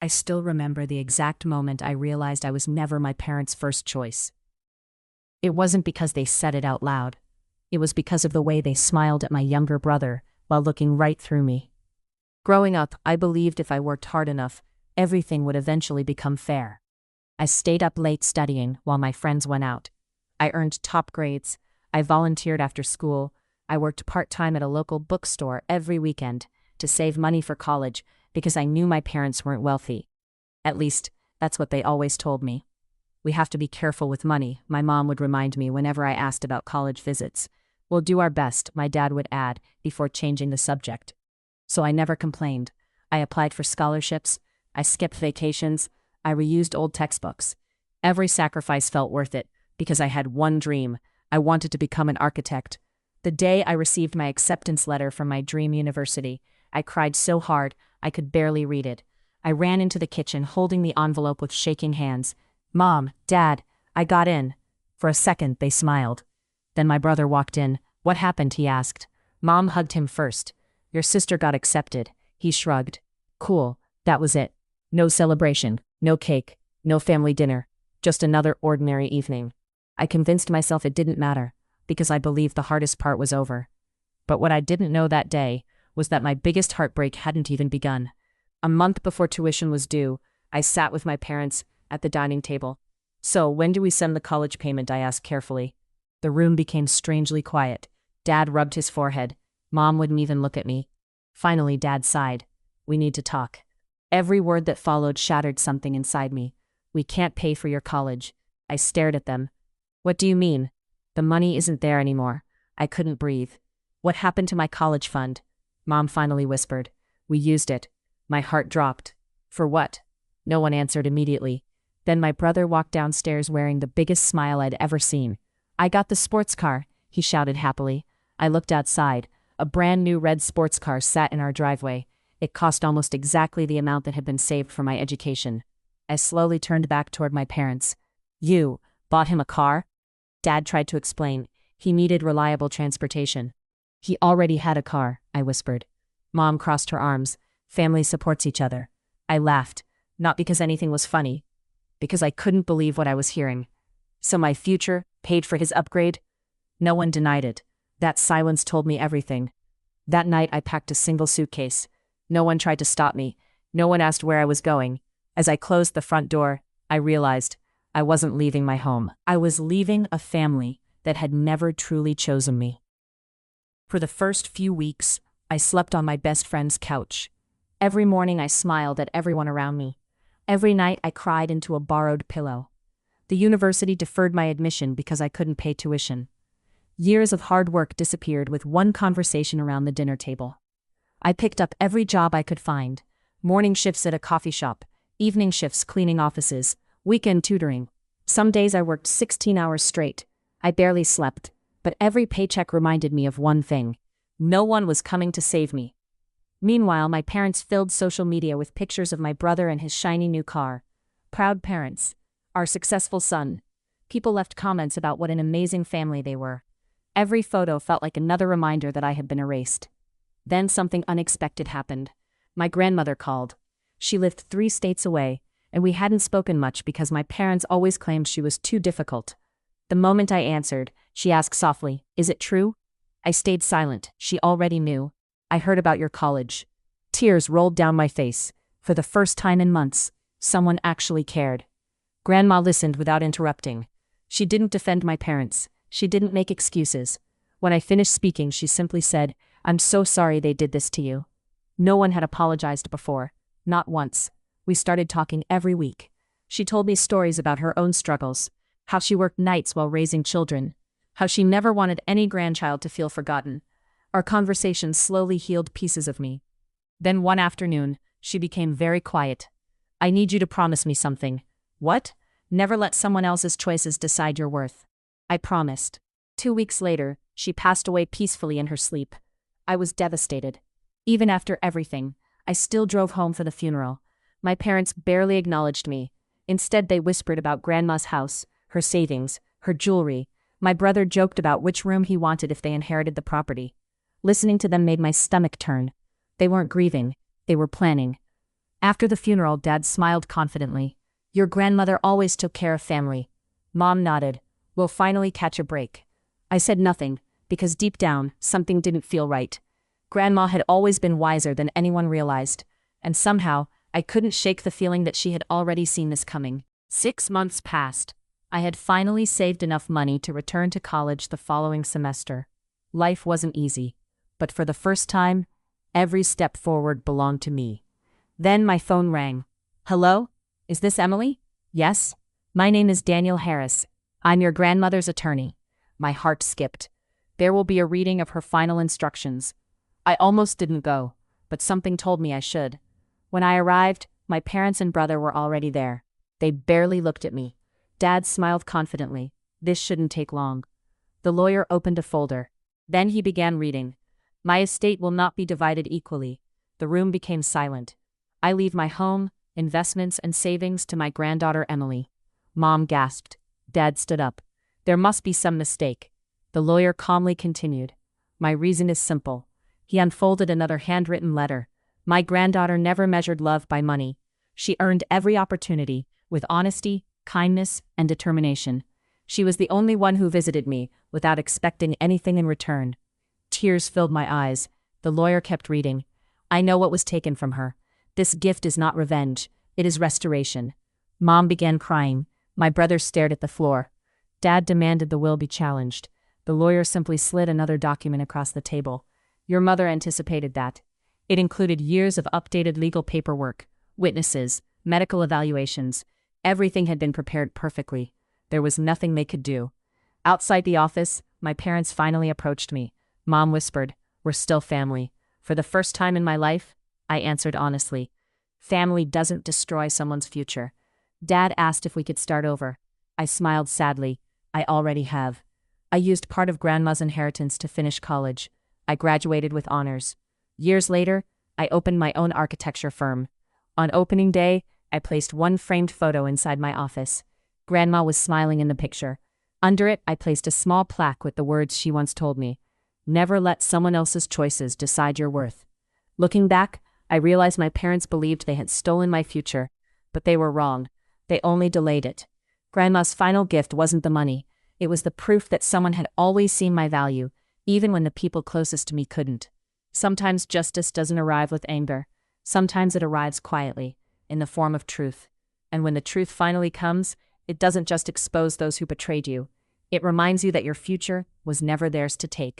I still remember the exact moment I realized I was never my parents' first choice. It wasn't because they said it out loud. It was because of the way they smiled at my younger brother while looking right through me. Growing up, I believed if I worked hard enough, everything would eventually become fair. I stayed up late studying while my friends went out. I earned top grades. I volunteered after school. I worked part-time at a local bookstore every weekend to save money for college because I knew my parents weren't wealthy. At least, that's what they always told me. "We have to be careful with money," my mom would remind me whenever I asked about college visits. "We'll do our best," my dad would add before changing the subject. So I never complained. I applied for scholarships. I skipped vacations. I reused old textbooks. Every sacrifice felt worth it because I had one dream. I wanted to become an architect. The day I received my acceptance letter from my dream university, I cried so hard I could barely read it. I ran into the kitchen holding the envelope with shaking hands. "Mom, Dad, I got in." For a second, they smiled. Then my brother walked in. "What happened?" he asked. Mom hugged him first. "Your sister got accepted." He shrugged. "Cool, that was it. No celebration, no cake, no family dinner, just another ordinary evening." I convinced myself it didn't matter, because I believed the hardest part was over. But what I didn't know that day was that my biggest heartbreak hadn't even begun. A month before tuition was due, I sat with my parents at the dining table. "So, when do we send the college payment?" I asked carefully. The room became strangely quiet. Dad rubbed his forehead. Mom wouldn't even look at me. Finally, Dad sighed. "We need to talk." Every word that followed shattered something inside me. "We can't pay for your college." I stared at them. "What do you mean?" "The money isn't there anymore." I couldn't breathe. "What happened to my college fund?" Mom finally whispered. "We used it." My heart dropped. "For what?" No one answered immediately. Then my brother walked downstairs wearing the biggest smile I'd ever seen. "I got the sports car," he shouted happily. I looked outside. A brand new red sports car sat in our driveway. It cost almost exactly the amount that had been saved for my education. I slowly turned back toward my parents. "You bought him a car?" Dad tried to explain. He needed reliable transportation. "He already had a car," I whispered. Mom crossed her arms. "Family supports each other." I laughed, not because anything was funny, because I couldn't believe what I was hearing. So my future paid for his upgrade? No one denied it. That silence told me everything. That night I packed a single suitcase. No one tried to stop me. No one asked where I was going. As I closed the front door, I realized I wasn't leaving my home. I was leaving a family that had never truly chosen me. For the first few weeks, I slept on my best friend's couch. Every morning I smiled at everyone around me. Every night I cried into a borrowed pillow. The university deferred my admission because I couldn't pay tuition. Years of hard work disappeared with one conversation around the dinner table. I picked up every job I could find. Morning shifts at a coffee shop, evening shifts cleaning offices, weekend tutoring. Some days I worked 16 hours straight. I barely slept, but every paycheck reminded me of one thing. No one was coming to save me. Meanwhile, my parents filled social media with pictures of my brother and his shiny new car. Proud parents. Our successful son. People left comments about what an amazing family they were. Every photo felt like another reminder that I had been erased. Then something unexpected happened. My grandmother called. She lived 3 states away, and we hadn't spoken much because my parents always claimed she was too difficult. The moment I answered, she asked softly, "Is it true?" I stayed silent. She already knew. "I heard about your college." Tears rolled down my face. For the first time in months, someone actually cared. Grandma listened without interrupting. She didn't defend my parents. She didn't make excuses. When I finished speaking, she simply said, "I'm so sorry they did this to you." No one had apologized before. Not once. We started talking every week. She told me stories about her own struggles, how she worked nights while raising children, how she never wanted any grandchild to feel forgotten. Our conversations slowly healed pieces of me. Then one afternoon, she became very quiet. "I need you to promise me something." "What?" "Never let someone else's choices decide your worth." I promised. 2 weeks later, she passed away peacefully in her sleep. I was devastated. Even after everything, I still drove home for the funeral. My parents barely acknowledged me. Instead, they whispered about Grandma's house, her savings, her jewelry. My brother joked about which room he wanted if they inherited the property. Listening to them made my stomach turn. They weren't grieving. They were planning. After the funeral, Dad smiled confidently. Your grandmother always took care of family. Mom nodded. We'll finally catch a break. I said nothing, because deep down, something didn't feel right. Grandma had always been wiser than anyone realized, and somehow, I couldn't shake the feeling that she had already seen this coming. 6 months passed. I had finally saved enough money to return to college the following semester. Life wasn't easy, but for the first time, every step forward belonged to me. Then my phone rang. Hello? Is this Emily? Yes? My name is Daniel Harris. I'm your grandmother's attorney. My heart skipped. There will be a reading of her final instructions. I almost didn't go, but something told me I should. When I arrived, my parents and brother were already there. They barely looked at me. Dad smiled confidently. This shouldn't take long. The lawyer opened a folder. Then he began reading. My estate will not be divided equally. The room became silent. I leave my home, investments, and savings to my granddaughter Emily. Mom gasped. Dad stood up. There must be some mistake. The lawyer calmly continued. My reason is simple. He unfolded another handwritten letter. My granddaughter never measured love by money. She earned every opportunity, with honesty, kindness, and determination. She was the only one who visited me, without expecting anything in return. Tears filled my eyes. The lawyer kept reading. I know what was taken from her. This gift is not revenge. It is restoration. Mom began crying. My brother stared at the floor. Dad demanded the will be challenged. The lawyer simply slid another document across the table. Your mother anticipated that. It included years of updated legal paperwork, witnesses, medical evaluations. Everything had been prepared perfectly. There was nothing they could do. Outside the office, my parents finally approached me. Mom whispered, "We're still family." For the first time in my life, I answered honestly. Family doesn't destroy someone's future. Dad asked if we could start over. I smiled sadly. I already have. I used part of Grandma's inheritance to finish college. I graduated with honors. Years later, I opened my own architecture firm. On opening day, I placed one framed photo inside my office. Grandma was smiling in the picture. Under it, I placed a small plaque with the words she once told me. Never let someone else's choices decide your worth. Looking back, I realized my parents believed they had stolen my future, but they were wrong. They only delayed it. Grandma's final gift wasn't the money. It was the proof that someone had always seen my value, even when the people closest to me couldn't. Sometimes justice doesn't arrive with anger. Sometimes it arrives quietly, in the form of truth. And when the truth finally comes, it doesn't just expose those who betrayed you. It reminds you that your future was never theirs to take.